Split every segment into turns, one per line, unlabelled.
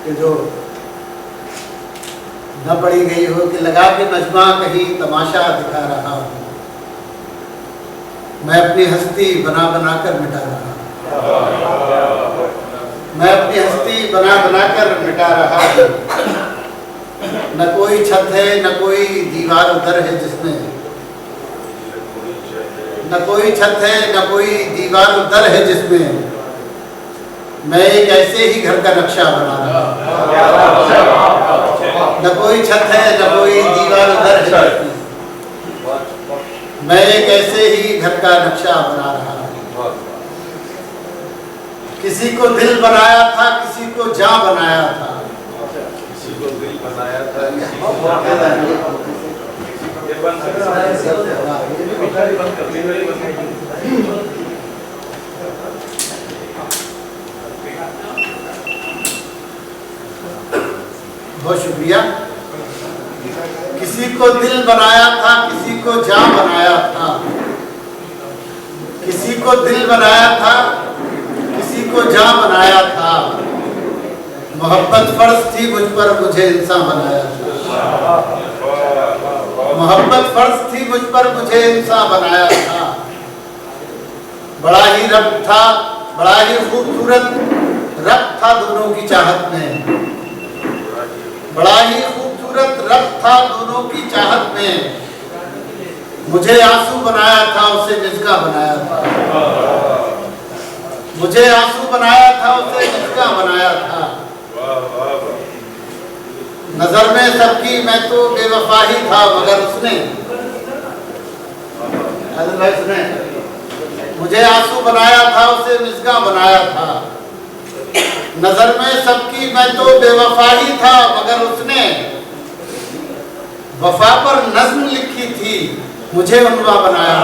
कि जो न पढ़ी गई हो कि लगा के मजमा कहीं तमाशा दिखा रहा हूँ, मैं अपनी हस्ती बना बना कर मिटा रहा हूँ, मैं अपनी हस्ती बना बना कर मिटा रहा हूँ। न कोई छत है न कोई दीवार उधर है जिसमें, न कोई छत है न कोई दीवार उधर है जिसमें मैं एक ऐसे ही घर का नक्शा बना रहा हूँ। न कोई छत है न कोई दीवार उधर है, मैं एक ऐसे ही घर का नक्शा बना रहा हूँ। किसी को दिल बनाया था, किसी को जान बनाया था,
किसी को दिल बनाया था,
बहुत शुक्रिया। किसी को दिल बनाया था, किसी को जान बनाया था, किसी को दिल बनाया था, किसी को जान बनाया था। मोहब्बत फर्ज थी मुझ पर, मुझे इंसान बनाया था। मोहब्बत फर्ज थी मुझ पर, मुझे इंसान बनाया था। बड़ा ही रब था, बड़ा ही खूबसूरत रब था दोनों की चाहत में, बड़ा ही खूबसूरत रब था दोनों की चाहत में। मुझे आंसू बनाया था, उसे मिज़गा बनाया था, मुझे आंसू बनाया था, उसे मिज़गा बनाया था। नजर में सबकी मैं तो बेवफा ही था, मगर उसने मुझे आंसू बनाया था, उसे मिज़गा बनाया था। नजर में सबकी मैं तो बेवफा ही था, मगर उसने वफा पर नज्म लिखी थी, मुझे उनवा बनाया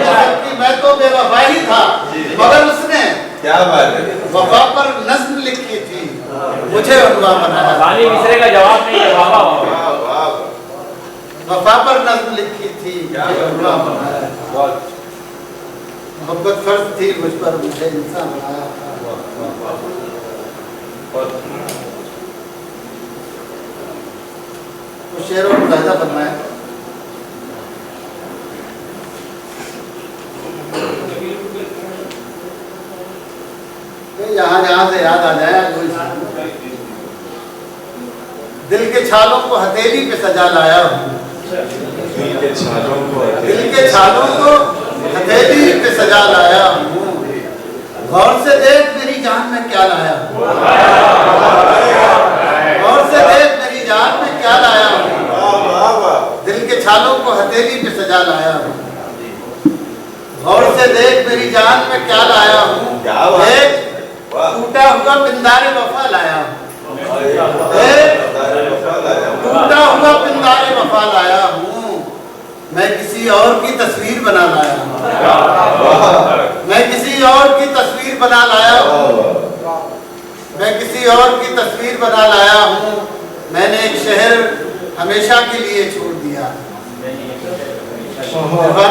सबकी मैं तो बेवफा ही था, मगर उसने
क्या बात है,
वफा पर नज्म लिखी थी, मुझे उनवा बनाया।
वाली मिसरे का जवाब नहीं है बाबा।
वफा पर नज्म लिखी थी, मुझे उनवा बनाया। मोहब्बत फर्ज थी मुझ पर, मुझे इंसान बनाया था। तो शेरों को मुलाहिजा फरमाया। जहाँ जहाँ से याद आ जाए, दिल के छालों को हथेली पे सजा लाया हूँ,
दिल के छालों को
हथेली पे सजा लाया हूँ। गौर से देख मेरी जान में क्या लाया हूँ, गौर से देख मेरी जान में क्या लाया हूँ। दिल के छालों को हथेली पे सजा लाया हूँ, गौर से देख मेरी जान में क्या लाया हूँ। एक टूटा हुआ पिंदारे वफा लाया हूँ, टूटा हुआ पिंदारे वफा लाया हूँ। मैं किसी और की तस्वीर बना लाया हूँ, मैं किसी और की तस्वीर बना लाया हूँ, मैं किसी और की तस्वीर बना लाया हूँ। मैंने एक शहर हमेशा के लिए छोड़ दिया।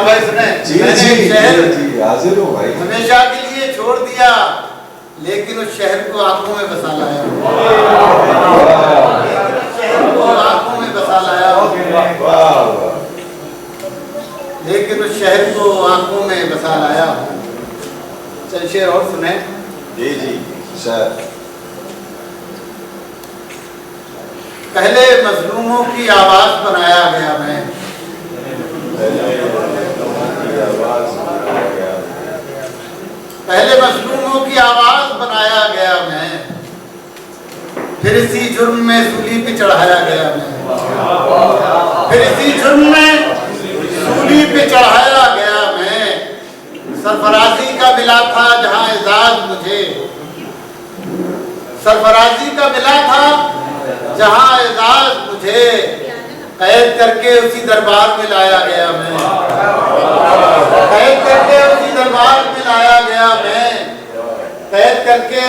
भाई सुने, मैंने एक शहर हमेशा के लिए छोड़ दिया, लेकिन उस शहर को आंखों में बसा लाया हूँ, शहर को आंखों में बसा लाया हूँ, लेकिन उस शहर को आंखों में बसा लाया हूँ। चल शेर और सुने।
जी जी सर।
पहले मजलूमों की आवाज बनाया गया मैं, पहले मजलूमों की आवाज बनाया गया मैं, फिर इसी जुर्म में सूली पे चढ़ाया गया मैं, फिर इसी जुर्म में सूली पे चढ़ाया गया मैं। सरफराजी का मिला था जहां एजाज मुझे, सरफराजी का मिला था जहां एजाज मुझे, कैद करके उसी दरबार में लाया गया मैं, कैद करके उसी दरबार में लाया गया मैं, कैद करके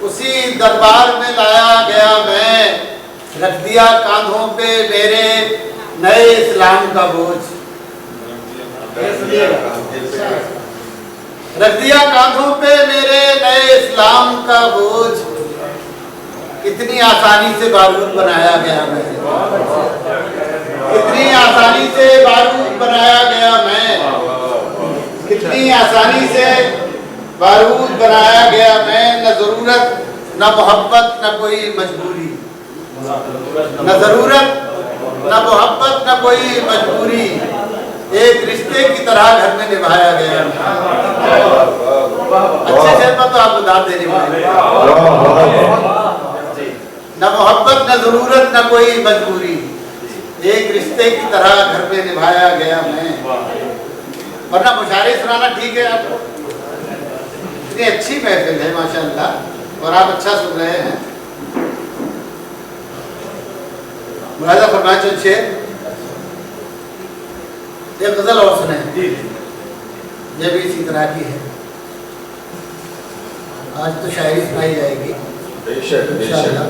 उसी दरबार में लाया गया मैं। रख दिया कांधों पे मेरे नए इस्लाम का बोझ, रख दिया कांधों पे मेरे नए इस्लाम का बोझ, कितनी आसानी से बारूद बनाया गया मैं, कितनी आसानी से बारूद बनाया गया मैं, कितनी आसानी से बारूद बनाया गया मैं। न जरूरत न मोहब्बत न कोई मजबूरी, न जरूरत न मोहब्बत न कोई मजबूरी, एक रिश्ते की तरह घर में निभाया गया। अच्छे से तो आप बता दे रही, न मोहब्बत न जरूरत न कोई मजबूरी, एक रिश्ते की तरह घर में निभाया गया मैं। वरना मुशायरे सुनाना ठीक है आपको, इतनी अच्छी महफिल है माशाअल्लाह, और आप अच्छा सुन रहे हैं। मुलाजा फरमाया चंद शेर, एक गजल और सुने, ये भी इसी तरह की है। आज तो शायरी सुनाई जाएगी इंशाअल्लाह।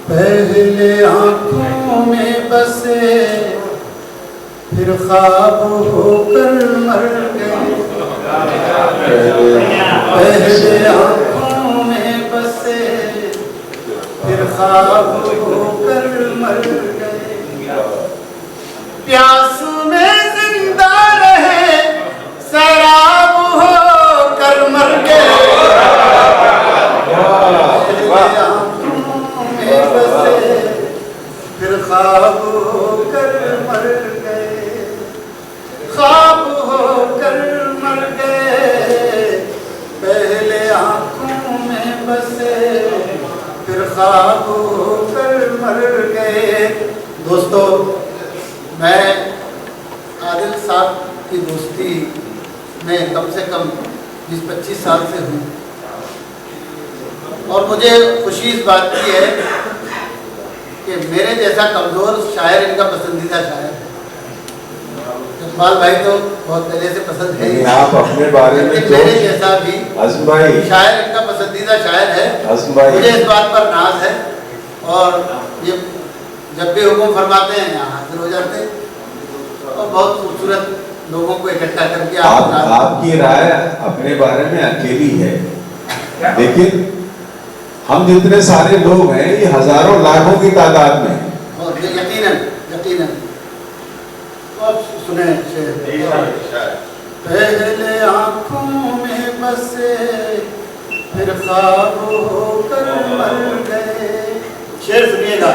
पहले आंखों में बसे फिर ख्वाब होकर मर गए, पहले आंखों में बसे फिर ख्वाब होकर मर गए, प्यास में जिंदा रहे शराब होकर मर गए, फिर ख्वाब होकर मर गए, ख्वाब होकर मर गए, पहले आंखों में बसे फिर ख्वाब होकर मर गए। दोस्तों, मैं आदिल साहब की दोस्ती में कम से कम 20-25 साल से हूँ, और मुझे खुशी इस बात की है कि मेरे जैसा कमज़ोर शायर इनका पसंदीदा शायर है। इकबाल भाई तो बहुत पहले से पसंद है,
आप अपने बारे में तो
मेरे जैसा भी
हसन भाई
शायर इनका पसंदीदा शायर है।
हसन भाई
मुझे इस बात पर नाज है, और ये जब भी हुक्म फरमाते हैं यहाँ हाजिर हो जाते हैं, और बहुत खूबसूरत लोगों को इकट्ठा करके
आपकी राय अपने बारे में अकेली है, लेकिन हम जितने सारे लोग हैं ये हजारों लाखों की तादाद में,
और यकीनन यकीनन। तो अब सुने शेर, पहले आंखों में बसे फिर ख्वाब होकर मर गए। शेर सुनिएगा,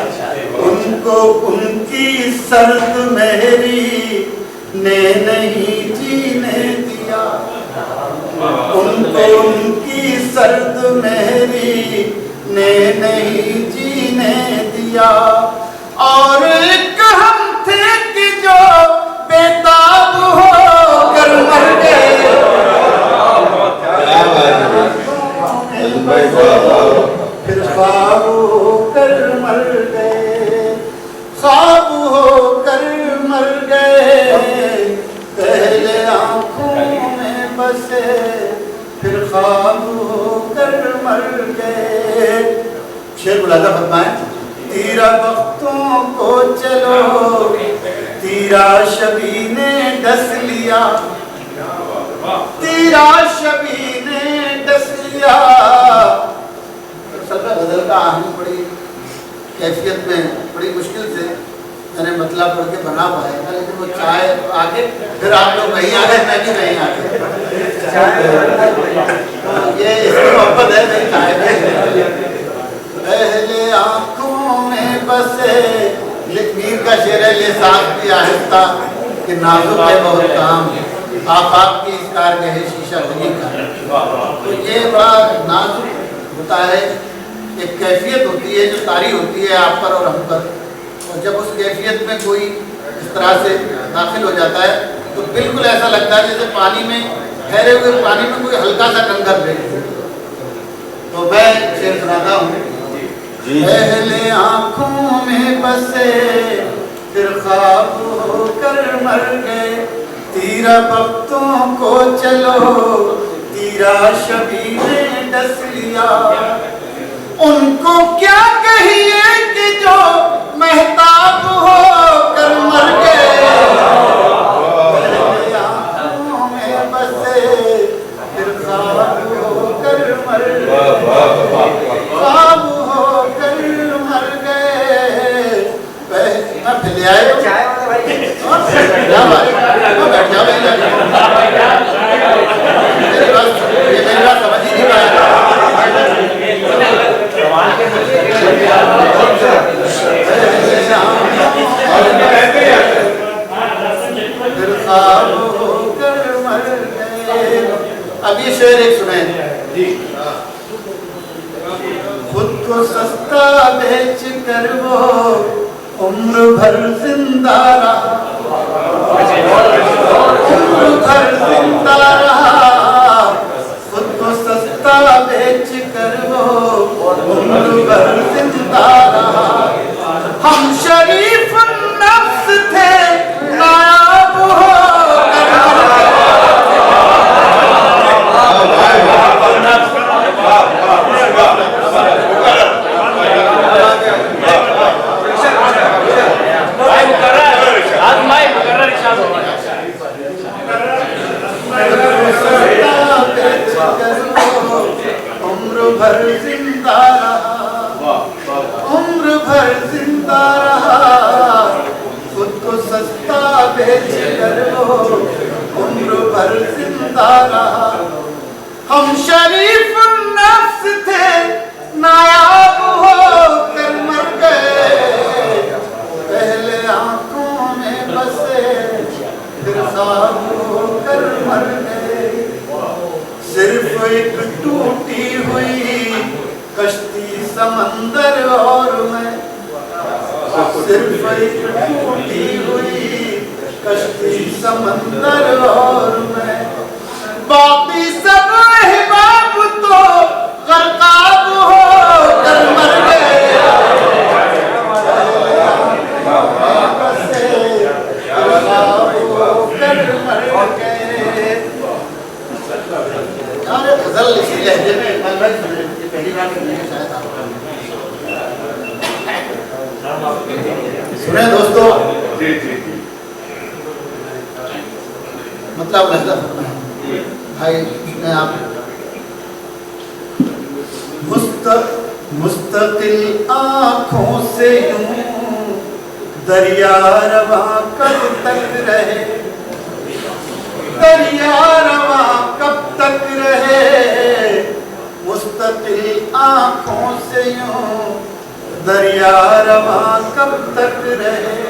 उनको उनकी सर्द मेहरी ने नहीं जीने दिया, उनको उनकी सर्द मेहरी ने नहीं जीने दिया, और एक हम थे कि जो बेताब होकर मर गए, फिर ख्वाब होकर मर गए, ख्वाब होकर मर गए, पहले आंखों में बसे फिर ख्वाब होकर मर गए। शेर मुलाजा फरमाए, तीरा बख्तों को चलो तीरा शबी ने डस लिया, तीरा शबी ने डस लिया। गजल का आहंग बड़ी कैफियत में बड़ी मुश्किल से मैंने मतलब पढ़ के बना पाया था, लेकिन वो चाय आके फिर आप लोग नहीं आ गए, मैं भी नहीं आ गया। ये इसकी मोहब्बत है, नहीं चाय में। पहले आंखों में बसे, मीर का शेर है, ले साथ भी आहिस्ता कि नाजुक है बहुत काम, आप की इस कार के है शीशा लगी का। तो ये बड़ा नाजुक होता है, एक कैफियत होती है जो तारी होती है आप पर और हम पर, और जब उस कैफियत में कोई इस तरह से दाखिल हो जाता है तो बिल्कुल ऐसा लगता है जैसे पानी में ठहरे हुए पानी में कोई हल्का सा कंकर फेंक दे। तो मैं शेर सुनाता हूँ, पहले आंखों में बसे फिर ख्वाब होकर मर गए, तीरा बख्तों को चलो तीरा शबी ने डस लिया, उनको क्या कहिए कि जो महताब होकर मर गए, अब ये शेर एक सुने। खुद को सस्ता बेच कर वो उम्र भर जिंदा रहा, उम्र भर जिंदा रहा। खुद को सस्ता बेच कर वो उम्र भर जिंदा रहा। हम शरीफ नफ्स थे नायाब हो उम्र भर जिंदा रहा, उम्र भर जिंदा रहा। खुद को सस्ता बेच कर वो उम्र भर जिंदा रहा। हम शरीफ नफ्स थे नायाब हो कर मर गए। पहले आंखों में बसे फिर ख्वाब होकर मर गए। सिर्फ एक टूटी हुई कश्ती समंदर और मैं, सिर्फ एक टूटी हुई कश्ती समंदर और मैं। बाकी सब अहबाब तो गर्काब हो कर मर गए। गजल इसी लहजे में पहली बार सुने दोस्तों। मतलब लहजा भाई सुने आप। मुस्तकिल आँखों से यूं दरिया रवा कब तक रहे, दरिया रवा कब तक रहे। मुस्तकिल आँखों से यूं दरिया रवा कब तक रहे।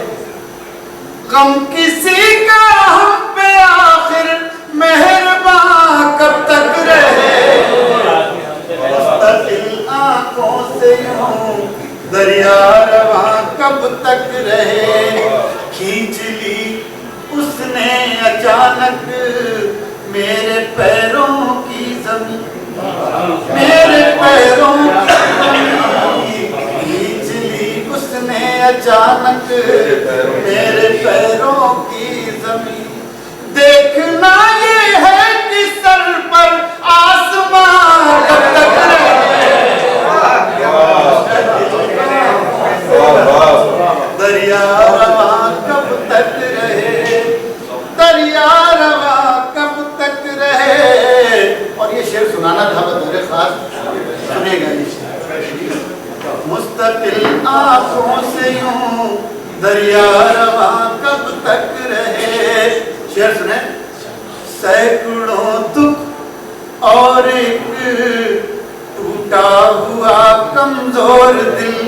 गम किसी का हम पे आखिर मेहरबान कब तक रहे। मुस्तकिल आँखों से यूं दरिया रवा कब तक रहे। खींच ली उसने अचानक मेरे पैरों की जमीन, मेरे पैरों की जमीन। खींच ली उसने अचानक मेरे पैरों की जमीन। देखना ये है कि सर पर आसमां कब तक रहे। दरिया रवा कब तक रहे, दरिया रवा कब तक रहे। और ये शेर सुनाना था बतौर खास, सुनेगा ये शेर। मुस्तकिल आँखों से यूं दरिया रवा कब तक रहे। शेर सुने। सैकड़ों दुख और एक टूटा हुआ कमजोर दिल।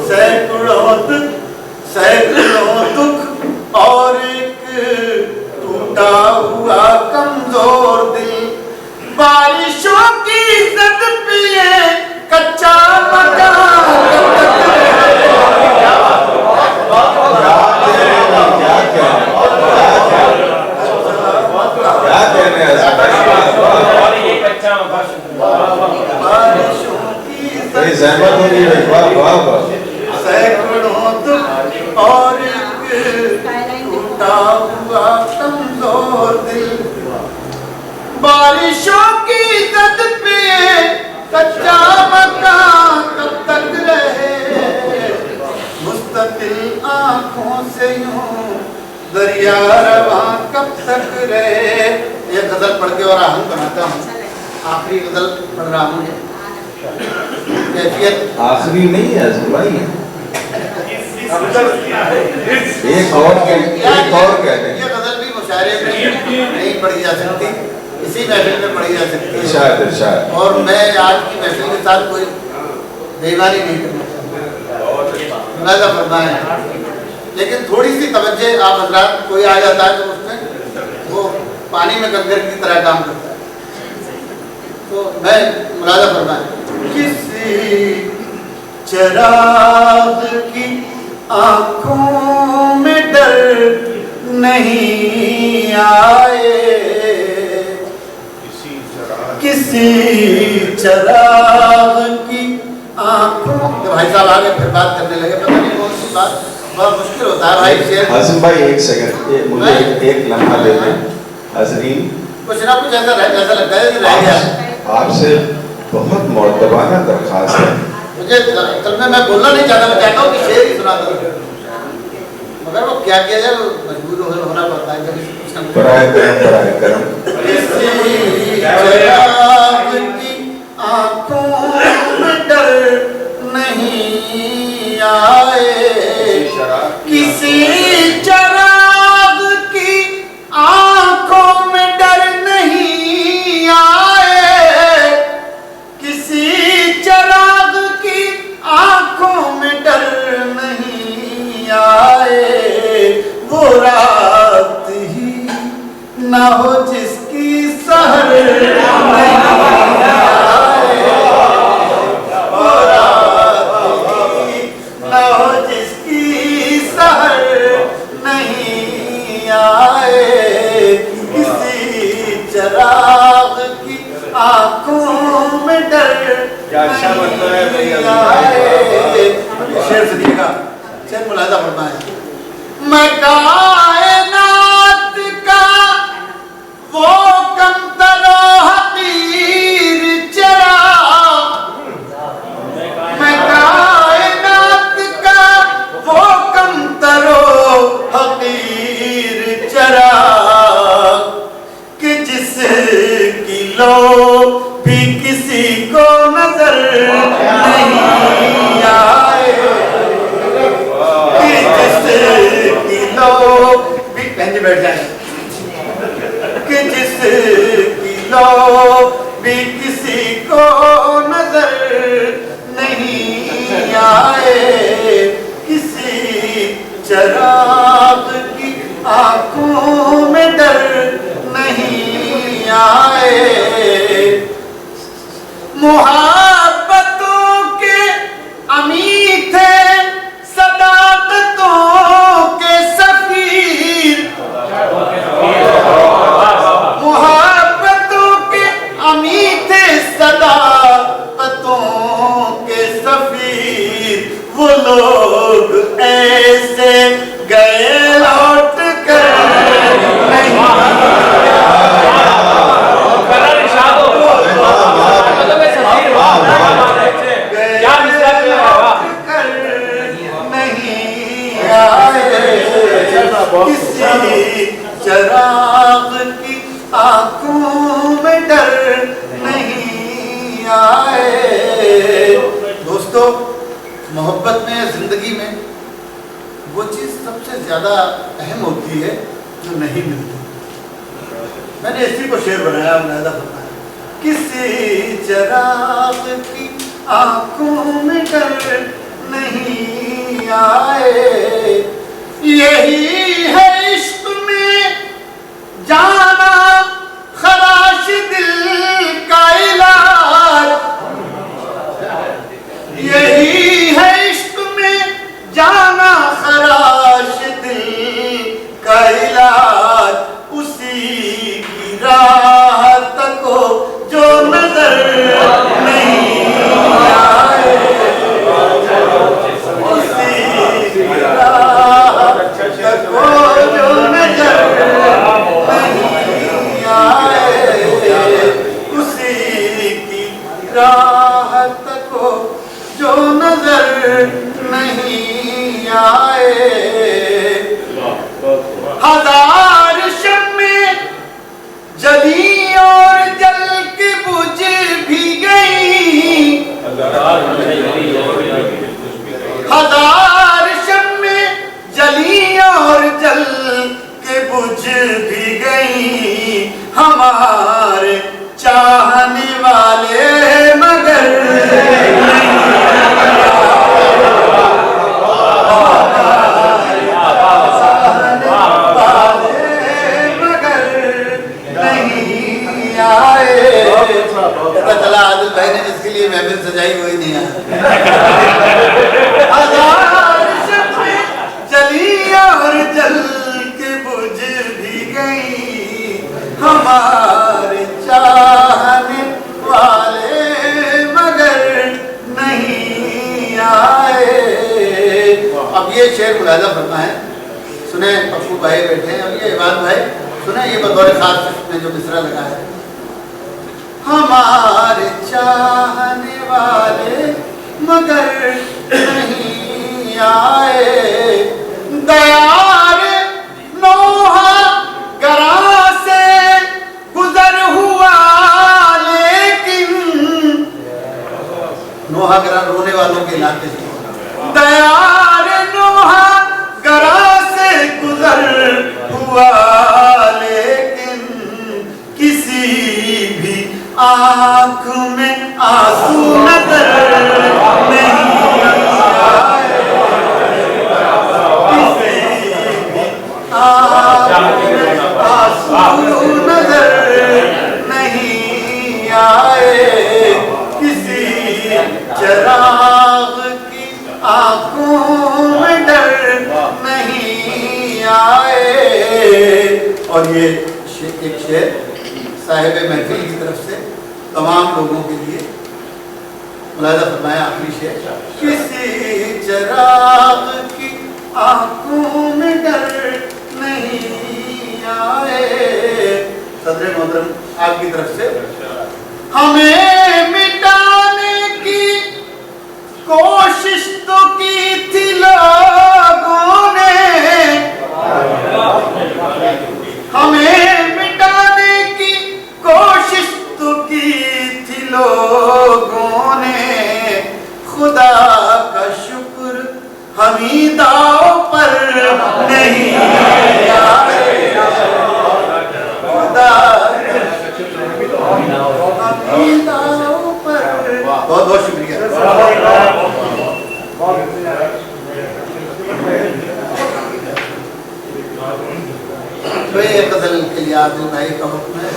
सैकड़ों दुख और एक टूटा हुआ कमजोर दिल। बारिशों की जद पिए कच्चा मकान कब तक रहे। बारिशों की सैकड़ों दुख और एक टूटा हुआ कमजोर दिल। बारिशों की जद पे कच्चा मकान कब तक रहे। मुस्तकिल आँखों से यूं दरिया रवा कब तक रहे। ये गजल पढ़ के और आहंग बनाता हूँ। आखिरी गजल पढ़ रहा हूँ। कैफियत
आखिरी नहीं है भाई, एक और कहते हैं।
ये गजल भी मुशायरे में नहीं पढ़ी जा सकती, इसी महफिल में पढ़ी जा सकती है।
इरशाद इरशाद।
और मैं आज की महफिल के साथ कोई बेईमानी नहीं करना चाहता, फरमाए। लेकिन थोड़ी सी तवज्जो आप हजरात, कोई आ जाता है तो उसमें वो पानी में कंकर की तरह काम करता है। तो मैं मुलाजा फरमाए, किसी चिराग की आंखों में डर नहीं आए, किसी चिराग की आंखों। तो भाई साहब आगे फिर बात करने लगे, पता नहीं कौन सी बात, बहुत मुश्किल होता है भाई शेर।
हासिम भाई एक सेकंड, मुझे एक लम्हा दे दें। हजरीन,
कुछ ना कुछ ऐसा लगता है कि रह गया।
आपसे बहुत मोअद्दबाना दरखास्त है।
मुझे असल में मैं बोलना नहीं चाहता, मैं चाहता हूँ कि शेर ही सुना दो, मगर वो क्या किया जाए, मजबूर होना पड़ता है।
बराए करम
किसी चिराग की आंखों में डर नहीं आए, किसी चिराग की आंखों में डर नहीं आए, किसी चिराग की आंखों में डर नहीं आए, वो रात ही ना हो जिसकी सहर नहीं आए, वो रात ही ना हो जिसकी सहर नहीं आए, किसी चिराग की आंखों में डर नहीं आए। शेर सुनिएगा, शेर मुलाजा फरमाए। मैं कायनात का वो कमतरो हकीर चिराग, मैं कायनात का वो कमतरो हकीर चिराग, कि जिसकी लो भी किसी को नजर नहीं आए, कि जिसकी लो भी बैठ जाए, कि जिसकी लो भी किसी को नजर नहीं आए, किसी चिराग की आंखों में डर नहीं आए, मुहब्बतों के अमीर थे सदाकतों के सफीर, मुहब्बतों के अमीर थे सदाकतों के सफीर, वो लोग ऐसे गए लौट कर नहीं किसी चिराग की आंखों में डर नहीं आए। दोस्तों, मोहब्बत में, जिंदगी में वो चीज़ सबसे ज़्यादा अहम होती है जो नहीं मिलती। मैंने इसी को शेर बनाया, मुलाहिज़ा फरमाया, किसी चिराग की आंखों में डर नहीं आए, यही है इश्क में जाना खराश दिल का इलाज, यही है इश्क में जाना खराश दिल का इलाज, उसी की राह तको जो नजर नहीं आए, उसी की राह तको जो नजर नहीं आए, उसी की राह तको जो नजर नहीं आए। हजार शम्मे जली और जल के बुझ भी गई, हजार शम्मे जली और जल के बुझ भी गई, हमारे चाहने वाले मगर नहीं आए। पता चला आदिल भाई ने जिसके लिए महफिल सजाई वही नहीं आया। हजार शम्में जली और जल के बुझ भी गई, हमारे चाहने वाले मगर नहीं आए। अब ये शेर मुलाजा फरमा है, सुने पप्पू भाई बैठे हैं, अब ये इबाद भाई सुने, ये बतौर खास में जो मिसरा लगा है। हमारे चाहने वाले मगर नहीं आए, दयार नोहा गरा से गुजर हुआ लेकिन, नोहा गरा रोने वालों के इलाके से, दयार नोहा गरा से गुजर हुआ लेकिन किसी भी आँख में आंसू नजर नहीं आए, किसी भी आँख में आंसू नजर नहीं आए, किसी चिराग की आंखों में डर नहीं आए। और ये एक शेर साहिब महफिल की तरफ से तमाम लोगों के लिए मुलाजा फरमाया, आखिरी शेर। किसी चिराग की आंखों में डर नहीं आए। सदर मोहतरम आपकी तरफ से हमें मिटाने की कोशिश तो की थी लोगों ने, हमें मिटाने की कोशिश तो की थी लोगों ने, खुदा का शुक्र हमी दाव पर नहीं आए, खुदा हमी दाव पर। बहुत बहुत शुक्रिया। तो ये गजल के लिए आदिल भाई का हुक्म है।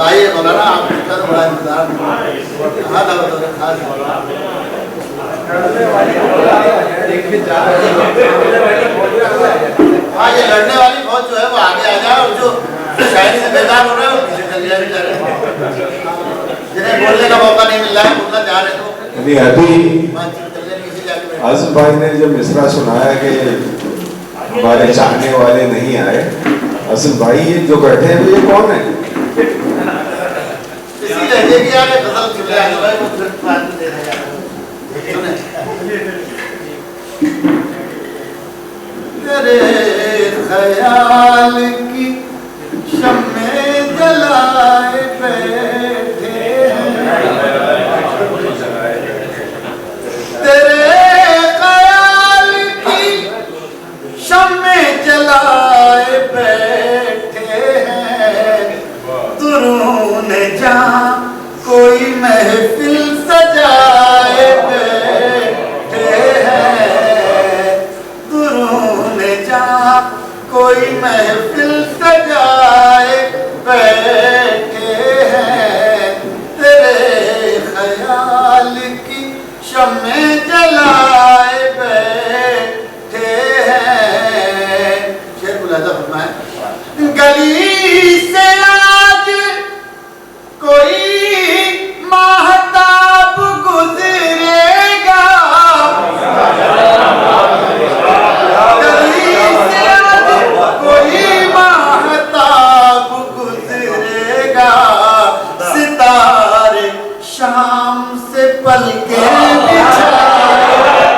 आइए मौलाना, आप कर बड़ा इंतजार हाँ दावत खास हाँ, ये लड़ने वाली फौज जो है वो आगे आ जाए, और जो शायरी से बेकार हो रहे हैं वो पीछे चल जाए बेचारे, जिन्हें बोलने का मौका नहीं मिल रहा है, बोलना चाह रहे तो
अभी आसिफ भाई ने जब मिसरा सुनाया कि हमारे चाहने वाले नहीं आए, आसिफ भाई ये जो बैठे हैं ये कौन है?
इसी लहजे की यार गजल चुने आने वाले वो फिर बात दे रहे हैं। सुने तेरे ख्याल की शम्मे जलाए बैठे हैं, तेरे ख्याल की शम्मे जलाए बैठे हैं, दुरून जहाँ कोई महफिल सजाए बैठे हैं, दुरून जहाँ कोई महफिल सजाए बैठे हैं, तेरे ख्याल की शम्मे जलाए बैठे हैं। शेर मुलाजा फरमाए, गली से आज कोई महताब गुजरेगा, गली से आज कोई महताब गुजरेगा, सितारे शाम से पलके बिछाए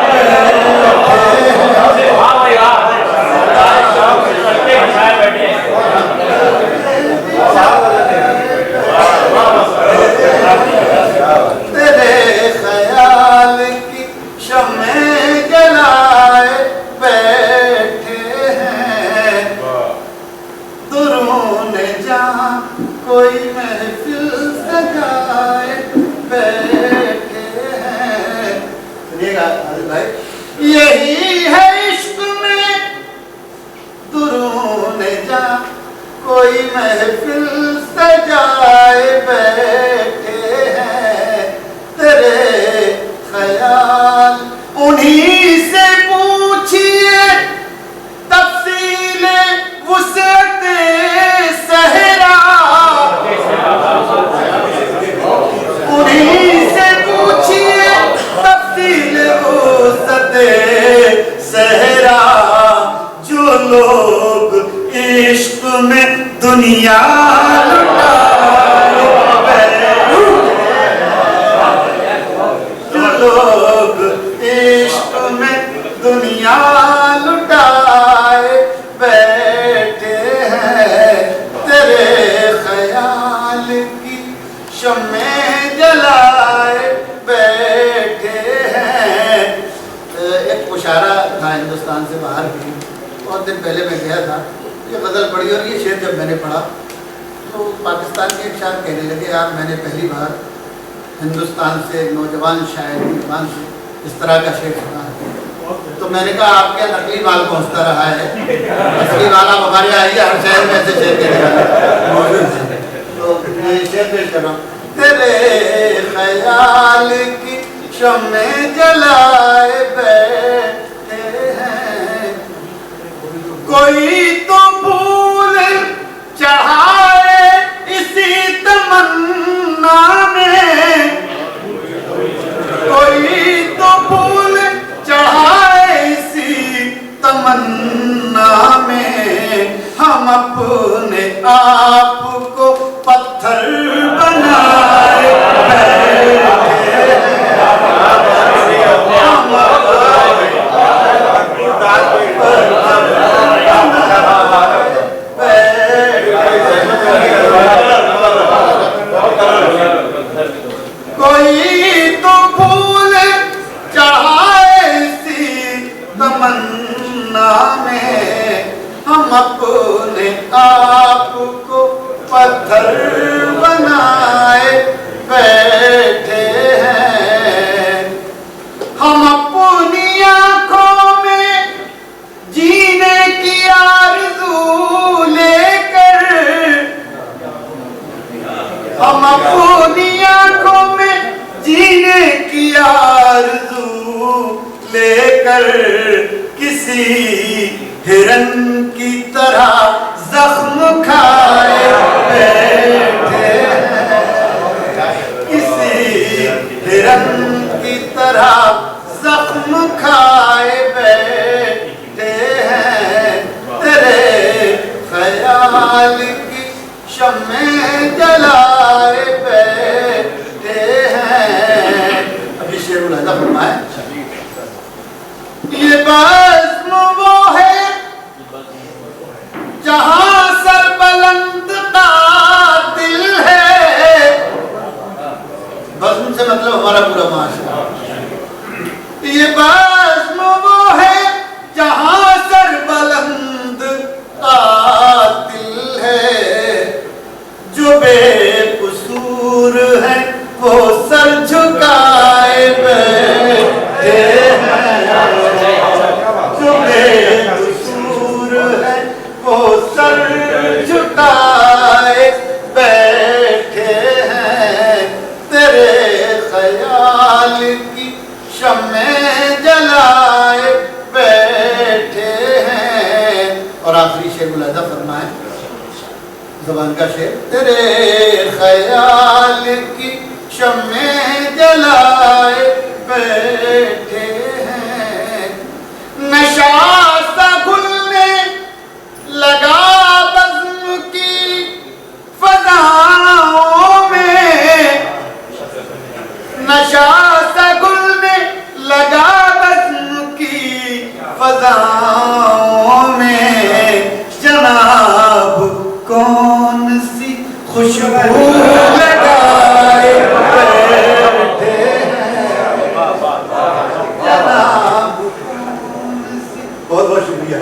हिंदुस्तान से बाहर भी बहुत दिन पहले मैं गया था, ये गज़ल पढ़ी और ये शेर जब मैंने पढ़ा तो पाकिस्तान के एक शायर कहने लगे, यार मैंने पहली बार हिंदुस्तान से नौजवान शायर की ज़ुबान से इस तरह का शेर सुना है। तो मैंने कहा आपके यहाँ नकली माल पहुँचता रहा है, असली माल आप हमारे यहाँ आइए, हर शहर में ऐसे शेर कहने वाले मौजूद हैं। तो ये शेर पेश कर रहा हूँ। तेरे ख्याल की शम्मे जलाए बैठे हैं, कोई तो फूल चढ़ाए इसी तमन्ना में, कोई तो फूल चढ़ाए इसी तमन्ना में, हम अपने आप को पत्थर बनाए बैठे हैं, हम कोई तो फूल चढ़ाए इसी तमन्ना में, हम अपने आप को पत्थर बनाए बैठे हैं, हम अपनी आँखों में जीने की आरज़ू लेकर, हम अपनी आँखों में जीने की आरज़ू लेकर, किसी हिरन की तरह जख्म खाए बैठे हैं, किसी हिरन की तरह जख्म खाए बैठे हैं, तेरे ख्याल की शम्मे जलाए बैठे हैं। अभी शेरुल अदब फरमाए, ये बज़्म वो है जहां सरबलंद कातिल है, बज़्म से मतलब हमारा पूरा माशरा, ये बज़्म वो है जहां सरबलंद कातिल है, जो बेकसूर है वो सर झुकाए बैठे हैं, जो बेकसूर है वो सर झुकाए बैठे हैं, तेरे ख्याल की शम्मे जलाए बैठे हैं। और आखिरी शेर मुलादा फरमाए, ज़बान का शेर, तेरे ख्याल की शम्मे जलाए बैठे हैं, नशा सा घुलने लगा बज़्म की फ़ज़ाओं में, नशा सा घुलने लगा बज़्म की फ़ज़ाओं में, जनाब कौन सी खुशबू लगाए बैठे हैं, जनाब कौन सी। बहुत बहुत शुक्रिया।